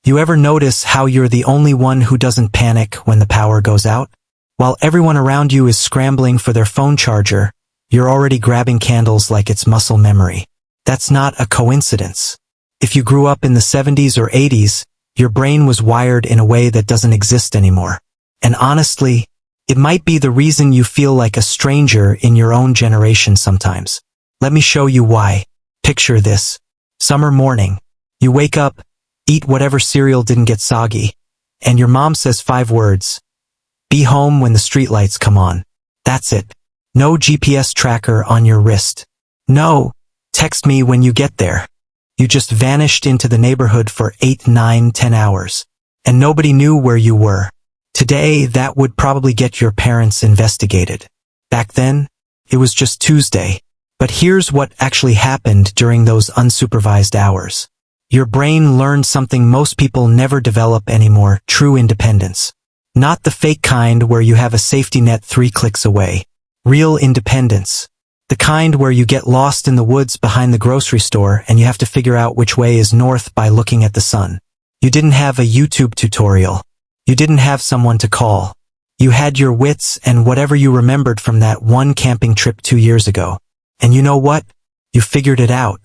You ever notice how you're the only one who doesn't panic when the power goes out? While everyone around you is scrambling for their phone charger, you're already grabbing candles like it's muscle memory. That's not a coincidence. If you grew up in the 70s or 80s, your brain was wired in a way that doesn't exist anymore. And honestly, it might be the reason you feel like a stranger in your own generation sometimes. Let me show you why. Picture this. Summer morning. You wake up, eat whatever cereal didn't get soggy, and your mom says 5 words. Be home when the streetlights come on. That's it. No GPS tracker on your wrist. No, text me when you get there. You just vanished into the neighborhood for 8, 9, 10 hours. And nobody knew where you were. Today, that would probably get your parents investigated. Back then, it was just Tuesday. But here's what actually happened during those unsupervised hours. Your brain learned something most people never develop anymore: true independence. Not the fake kind where you have a safety net 3 clicks away. Real independence. The kind where you get lost in the woods behind the grocery store and you have to figure out which way is north by looking at the sun. You didn't have a YouTube tutorial. You didn't have someone to call. You had your wits and whatever you remembered from that one camping trip 2 years ago. And you know what? You figured it out.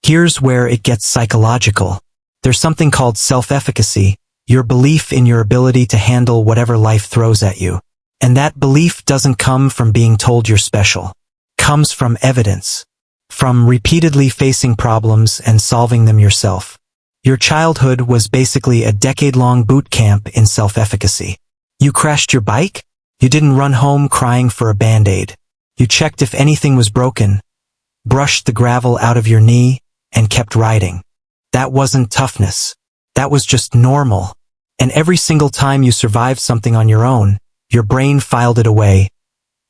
Here's where it gets psychological. There's something called self-efficacy, your belief in your ability to handle whatever life throws at you. And that belief doesn't come from being told you're special. It comes from evidence. From repeatedly facing problems and solving them yourself. Your childhood was basically a decade-long boot camp in self-efficacy. You crashed your bike? You didn't run home crying for a Band-Aid. You checked if anything was broken, brushed the gravel out of your knee, and kept riding. That wasn't toughness. That was just normal. And every single time you survived something on your own, your brain filed it away.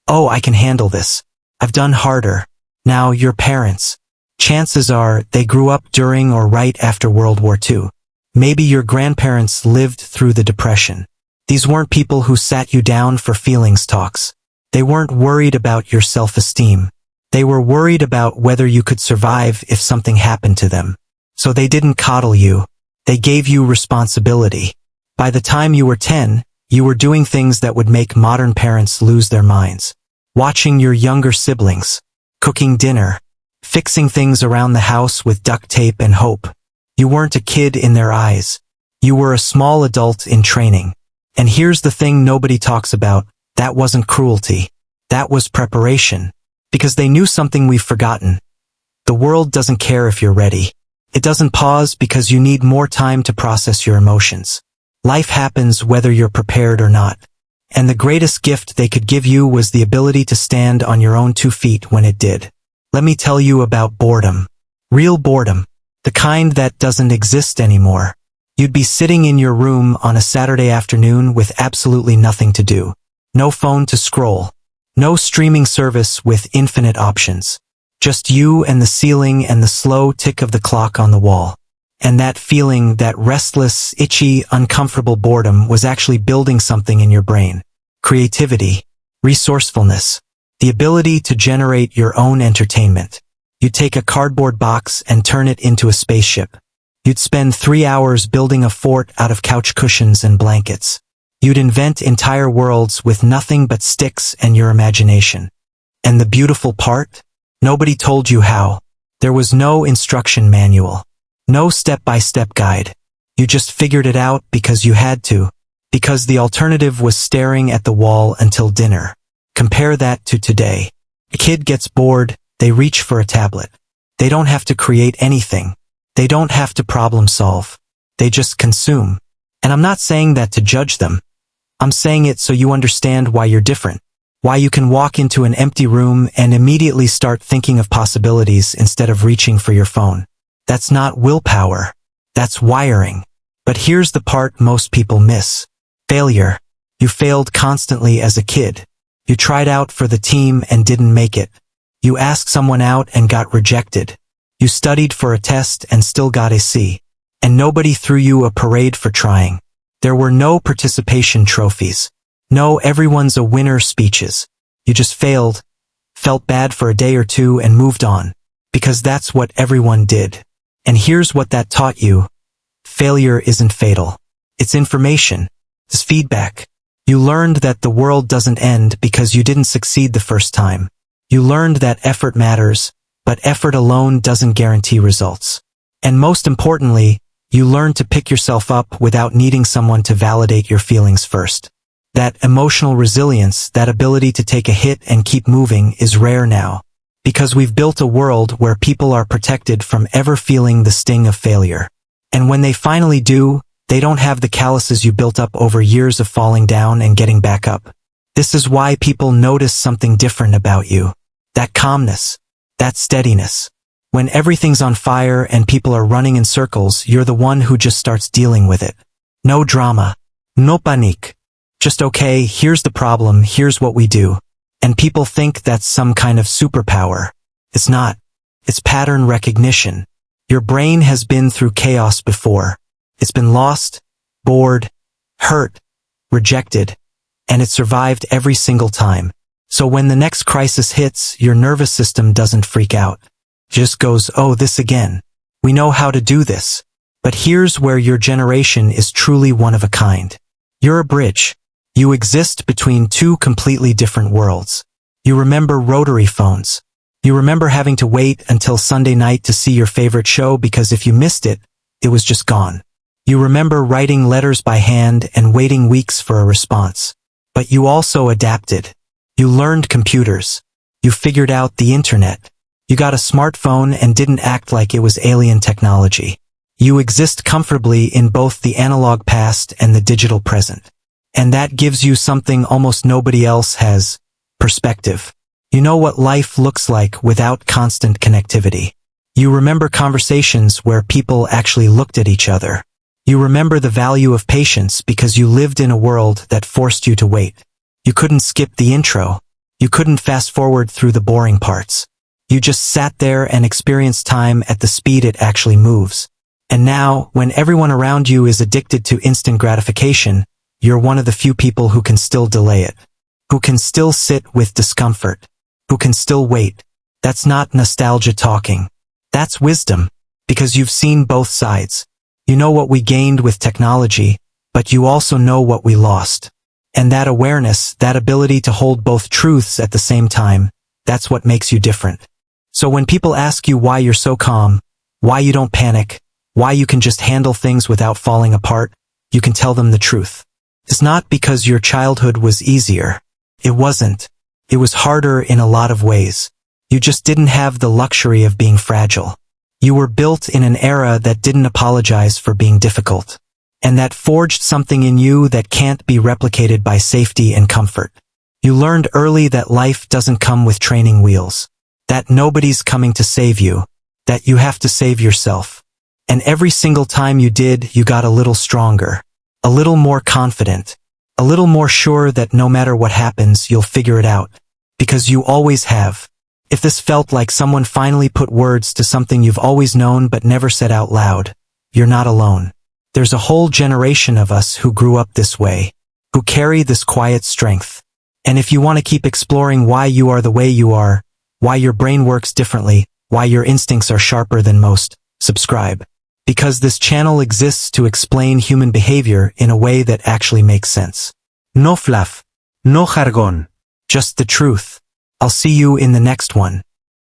Oh, I can handle this. I've done harder. Now, your parents. Chances are they grew up during or right after World War II. Maybe your grandparents lived through the Depression. These weren't people who sat you down for feelings talks. They weren't worried about your self-esteem. They were worried about whether you could survive if something happened to them. So they didn't coddle you. They gave you responsibility. By the time you were 10, you were doing things that would make modern parents lose their minds. Watching your younger siblings. Cooking dinner. Fixing things around the house with duct tape and hope. You weren't a kid in their eyes. You were a small adult in training. And here's the thing nobody talks about. That wasn't cruelty. That was preparation. Because they knew something we've forgotten. The world doesn't care if you're ready. It doesn't pause because you need more time to process your emotions. Life happens whether you're prepared or not. And the greatest gift they could give you was the ability to stand on your own 2 feet when it did. Let me tell you about boredom. Real boredom. The kind that doesn't exist anymore. You'd be sitting in your room on a Saturday afternoon with absolutely nothing to do. No phone to scroll. No streaming service with infinite options. Just you and the ceiling and the slow tick of the clock on the wall. And that feeling, that restless, itchy, uncomfortable boredom was actually building something in your brain. Creativity. Resourcefulness. The ability to generate your own entertainment. You'd take a cardboard box and turn it into a spaceship. You'd spend 3 hours building a fort out of couch cushions and blankets. You'd invent entire worlds with nothing but sticks and your imagination. And the beautiful part? Nobody told you how. There was no instruction manual. No step-by-step guide. You just figured it out because you had to. Because the alternative was staring at the wall until dinner. Compare that to today. A kid gets bored, they reach for a tablet. They don't have to create anything. They don't have to problem solve. They just consume. And I'm not saying that to judge them. I'm saying it so you understand why you're different. Why you can walk into an empty room and immediately start thinking of possibilities instead of reaching for your phone. That's not willpower. That's wiring. But here's the part most people miss. Failure. You failed constantly as a kid. You tried out for the team and didn't make it. You asked someone out and got rejected. You studied for a test and still got a C. And nobody threw you a parade for trying. There were no participation trophies. No everyone's a winner speeches. You just failed, felt bad for a day or two and moved on. Because that's what everyone did. And here's what that taught you. failure isn't fatal. It's information. It's feedback. You learned that the world doesn't end because you didn't succeed the first time. You learned that effort matters, but effort alone doesn't guarantee results. And most importantly, you learned to pick yourself up without needing someone to validate your feelings first. That emotional resilience, that ability to take a hit and keep moving, is rare now. Because we've built a world where people are protected from ever feeling the sting of failure. And when they finally do, they don't have the calluses you built up over years of falling down and getting back up. This is why people notice something different about you. That calmness. That steadiness. When everything's on fire and people are running in circles, you're the one who just starts dealing with it. No drama. No panique. Just okay, here's the problem, here's what we do. And people think that's some kind of superpower. It's not. It's pattern recognition. Your brain has been through chaos before. It's been lost, bored, hurt, rejected, and it survived every single time. So when the next crisis hits, your nervous system doesn't freak out. It just goes, oh, this again. We know how to do this. But here's where your generation is truly one of a kind. You're a bridge. You exist between two completely different worlds. You remember rotary phones. You remember having to wait until Sunday night to see your favorite show because if you missed it, it was just gone. You remember writing letters by hand and waiting weeks for a response. But you also adapted. You learned computers. You figured out the internet. You got a smartphone and didn't act like it was alien technology. You exist comfortably in both the analog past and the digital present. And that gives you something almost nobody else has: perspective. You know what life looks like without constant connectivity. You remember conversations where people actually looked at each other. You remember the value of patience because you lived in a world that forced you to wait. You couldn't skip the intro. You couldn't fast forward through the boring parts. You just sat there and experienced time at the speed it actually moves. And now, when everyone around you is addicted to instant gratification, you're one of the few people who can still delay it. Who can still sit with discomfort. Who can still wait. That's not nostalgia talking. That's wisdom. Because you've seen both sides. You know what we gained with technology, but you also know what we lost. And that awareness, that ability to hold both truths at the same time, that's what makes you different. So when people ask you why you're so calm, why you don't panic, why you can just handle things without falling apart, you can tell them the truth. It's not because your childhood was easier. It wasn't. It was harder in a lot of ways. You just didn't have the luxury of being fragile. You were built in an era that didn't apologize for being difficult. And that forged something in you that can't be replicated by safety and comfort. You learned early that life doesn't come with training wheels. That nobody's coming to save you. That you have to save yourself. And every single time you did, you got a little stronger. A little more confident. A little more sure that no matter what happens, you'll figure it out. Because you always have. If this felt like someone finally put words to something you've always known but never said out loud, you're not alone. There's a whole generation of us who grew up this way, who carry this quiet strength. And if you want to keep exploring why you are the way you are, why your brain works differently, why your instincts are sharper than most, subscribe. Because this channel exists to explain human behavior in a way that actually makes sense. No fluff, no jargon, just the truth. I'll see you in the next one.